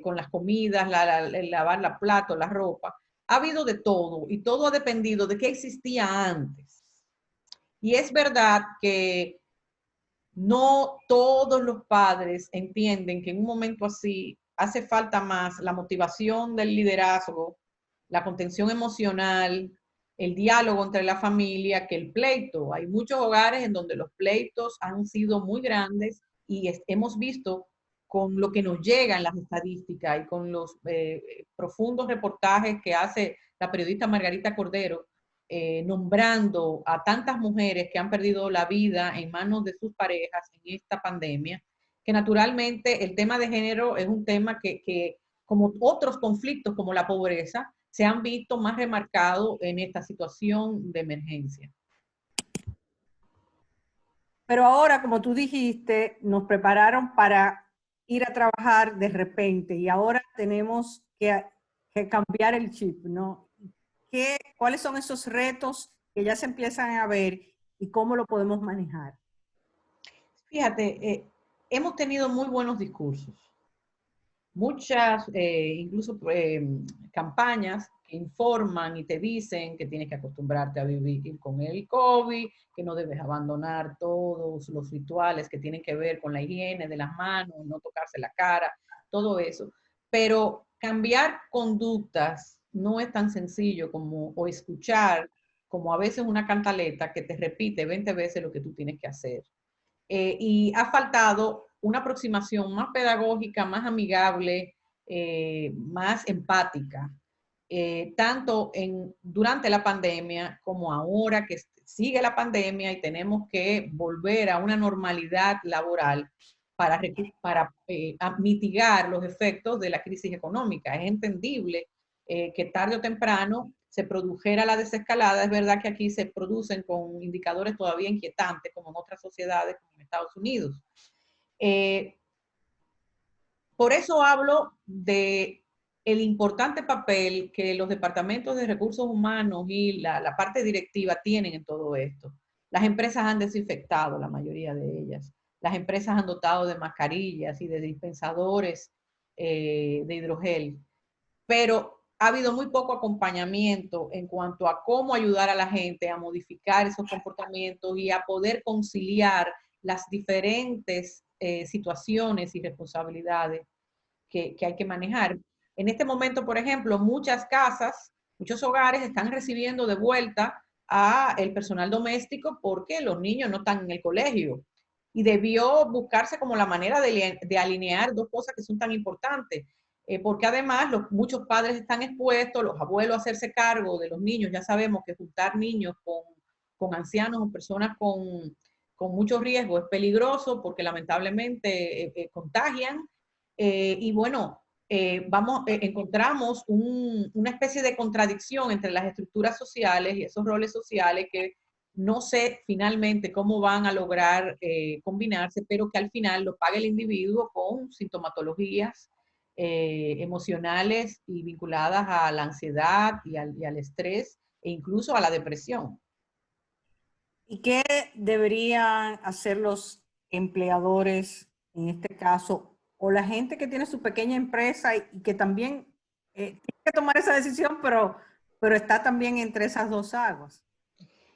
con las comidas, el lavar la plato, la ropa. Ha habido de todo y todo ha dependido de qué existía antes. Y es verdad que no todos los padres entienden que en un momento así hace falta más la motivación del liderazgo, la contención emocional, el diálogo entre la familia que el pleito. Hay muchos hogares en donde los pleitos han sido muy grandes y hemos visto con lo que nos llega en las estadísticas y con los profundos reportajes que hace la periodista Margarita Cordero, nombrando a tantas mujeres que han perdido la vida en manos de sus parejas en esta pandemia, que naturalmente el tema de género es un tema que como otros conflictos como la pobreza, se han visto más remarcados en esta situación de emergencia. Pero ahora, como tú dijiste, nos prepararon para ir a trabajar de repente y ahora tenemos que cambiar el chip, ¿no? ¿Cuáles son esos retos que ya se empiezan a ver y cómo lo podemos manejar? Fíjate, hemos tenido muy buenos discursos, muchas, incluso campañas que informan y te dicen que tienes que acostumbrarte a vivir con el COVID, que no debes abandonar todos los rituales que tienen que ver con la higiene de las manos, no tocarse la cara, todo eso. Pero cambiar conductas no es tan sencillo como, o escuchar como a veces una cantaleta que te repite 20 veces lo que tú tienes que hacer. Y ha faltado una aproximación más pedagógica, más amigable, más empática, tanto durante la pandemia como ahora que sigue la pandemia y tenemos que volver a una normalidad laboral para mitigar los efectos de la crisis económica. Es entendible que tarde o temprano se produjera la desescalada. Es verdad que aquí se producen con indicadores todavía inquietantes, como en otras sociedades, como en Estados Unidos. Por eso hablo de el importante papel que los departamentos de recursos humanos y la parte directiva tienen en todo esto. Las empresas han desinfectado, la mayoría de ellas. Las empresas han dotado de mascarillas y de dispensadores de hidrogel, pero ha habido muy poco acompañamiento en cuanto a cómo ayudar a la gente a modificar esos comportamientos y a poder conciliar las diferentes situaciones y responsabilidades que hay que manejar. En este momento, por ejemplo, muchas casas, muchos hogares están recibiendo de vuelta a el personal doméstico porque los niños no están en el colegio. Y debió buscarse como la manera de alinear dos cosas que son tan importantes. Porque además muchos padres están expuestos, los abuelos a hacerse cargo de los niños. Ya sabemos que juntar niños con ancianos o personas con mucho riesgo es peligroso porque lamentablemente contagian. Y bueno, encontramos una especie de contradicción entre las estructuras sociales y esos roles sociales que no sé finalmente cómo van a lograr combinarse, pero que al final lo paga el individuo con sintomatologías emocionales y vinculadas a la ansiedad y al estrés e incluso a la depresión. ¿Y qué deberían hacer los empleadores en este caso, o la gente que tiene su pequeña empresa y que también tiene que tomar esa decisión, pero está también entre esas dos aguas?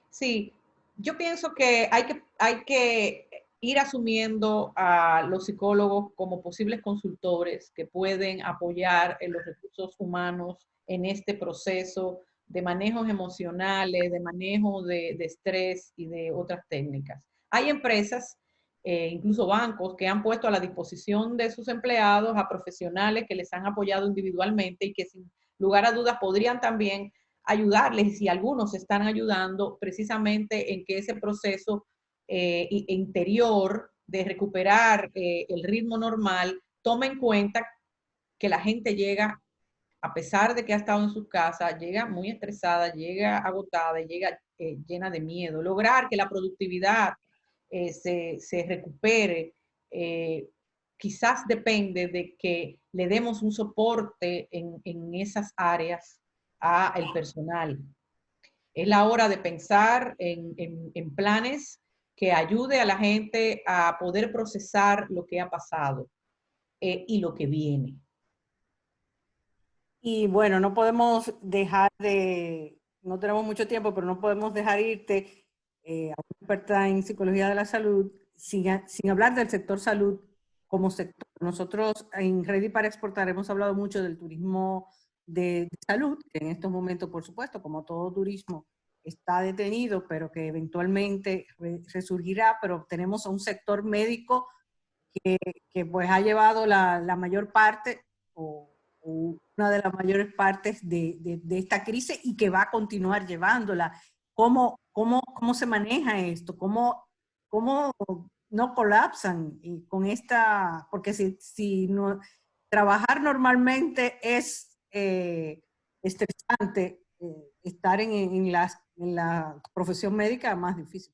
Sí, yo pienso que hay que ir asumiendo a los psicólogos como posibles consultores que pueden apoyar en los recursos humanos en este proceso de manejos emocionales, de manejo de estrés y de otras técnicas. Hay empresas, incluso bancos, que han puesto a la disposición de sus empleados a profesionales que les han apoyado individualmente y que sin lugar a dudas podrían también ayudarles, y algunos están ayudando precisamente en que ese proceso interior de recuperar el ritmo normal tome en cuenta que la gente llega, a pesar de que ha estado en sus casas, llega muy estresada, llega agotada, llega llena de miedo. Lograr que la productividad se recupere, quizás depende de que le demos un soporte en esas áreas a el personal. Es la hora de pensar en planes que ayude a la gente a poder procesar lo que ha pasado y lo que viene. Y bueno, no podemos dejar de, no tenemos mucho tiempo, pero no podemos dejar irte a una experta en psicología de la salud sin hablar del sector salud como sector. Nosotros en Ready para Exportar hemos hablado mucho del turismo de salud, que en estos momentos, por supuesto, como todo turismo, está detenido, pero que eventualmente resurgirá, pero tenemos a un sector médico que pues ha llevado la mayor parte o una de las mayores partes de esta crisis y que va a continuar llevándola. ¿Cómo se maneja esto? ¿Cómo no colapsan con esta? Porque si no, trabajar normalmente es estresante, estar en la profesión médica es más difícil.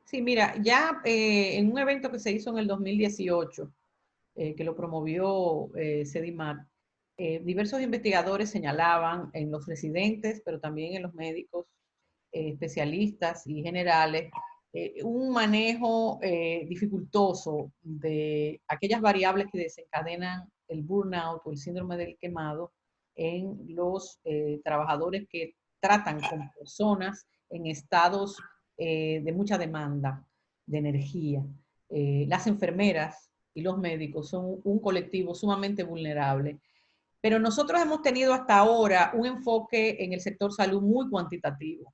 Sí, mira, ya en un evento que se hizo en el 2018, que lo promovió Cedimat, diversos investigadores señalaban en los residentes, pero también en los médicos especialistas y generales, un manejo dificultoso de aquellas variables que desencadenan el burnout o el síndrome del quemado en los trabajadores que tratan con personas en estados de mucha demanda de energía. Las enfermeras y los médicos son un colectivo sumamente vulnerable. Pero nosotros hemos tenido hasta ahora un enfoque en el sector salud muy cuantitativo.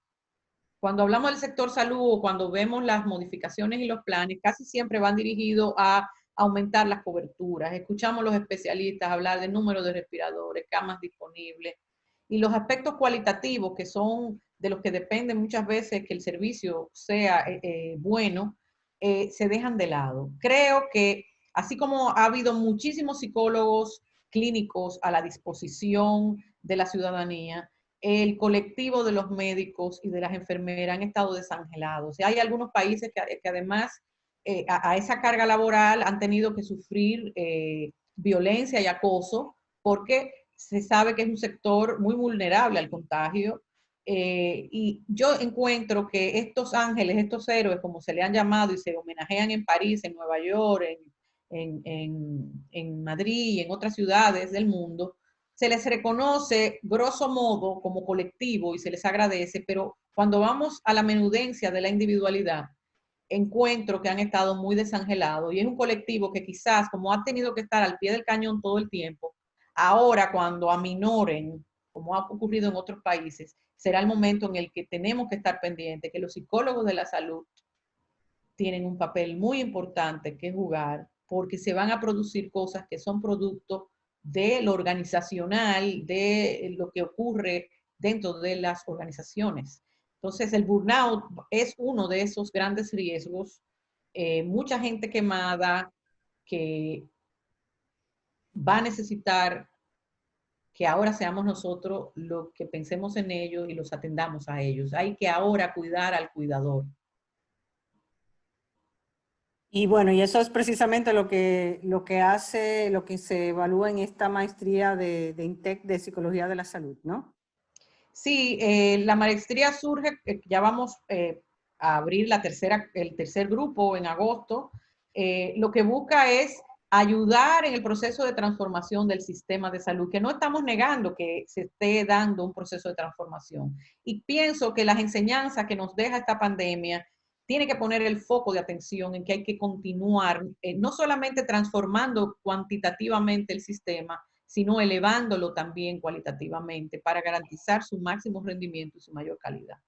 Cuando hablamos del sector salud o cuando vemos las modificaciones y los planes, casi siempre van dirigidos a aumentar las coberturas. Escuchamos a los especialistas hablar de número de respiradores, camas disponibles y los aspectos cualitativos que son de los que dependen muchas veces que el servicio sea bueno, se dejan de lado. Creo que así como ha habido muchísimos psicólogos clínicos a la disposición de la ciudadanía, el colectivo de los médicos y de las enfermeras han estado desangelados. Hay algunos países que además a esa carga laboral han tenido que sufrir violencia y acoso porque se sabe que es un sector muy vulnerable al contagio Y yo encuentro que estos ángeles, estos héroes, como se le han llamado y se homenajean en París, en Nueva York, en Madrid y en otras ciudades del mundo, se les reconoce grosso modo como colectivo y se les agradece, pero cuando vamos a la menudencia de la individualidad, encuentro que han estado muy desangelados y es un colectivo que quizás, como ha tenido que estar al pie del cañón todo el tiempo, ahora cuando aminoren, como ha ocurrido en otros países, será el momento en el que tenemos que estar pendientes, que los psicólogos de la salud tienen un papel muy importante que jugar, porque se van a producir cosas que son producto de lo organizacional, de lo que ocurre dentro de las organizaciones. Entonces, el burnout es uno de esos grandes riesgos. Mucha gente quemada que va a necesitar que ahora seamos nosotros los que pensemos en ellos y los atendamos a ellos. Hay que ahora cuidar al cuidador. Y bueno, y eso es precisamente lo que hace, lo que se evalúa en esta maestría de INTEC de Psicología de la Salud, ¿no? Sí, la maestría surge, ya vamos a abrir el tercer grupo en agosto. Lo que busca es ayudar en el proceso de transformación del sistema de salud, que no estamos negando que se esté dando un proceso de transformación. Y pienso que las enseñanzas que nos deja esta pandemia tiene que poner el foco de atención en que hay que continuar, no solamente transformando cuantitativamente el sistema, sino elevándolo también cualitativamente para garantizar su máximo rendimiento y su mayor calidad.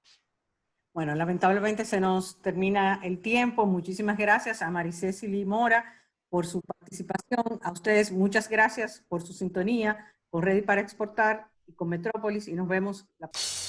Bueno, lamentablemente se nos termina el tiempo. Muchísimas gracias a Maricécili Mora por su participación. A ustedes muchas gracias por su sintonía con Ready para Exportar y con Metrópolis y nos vemos la próxima.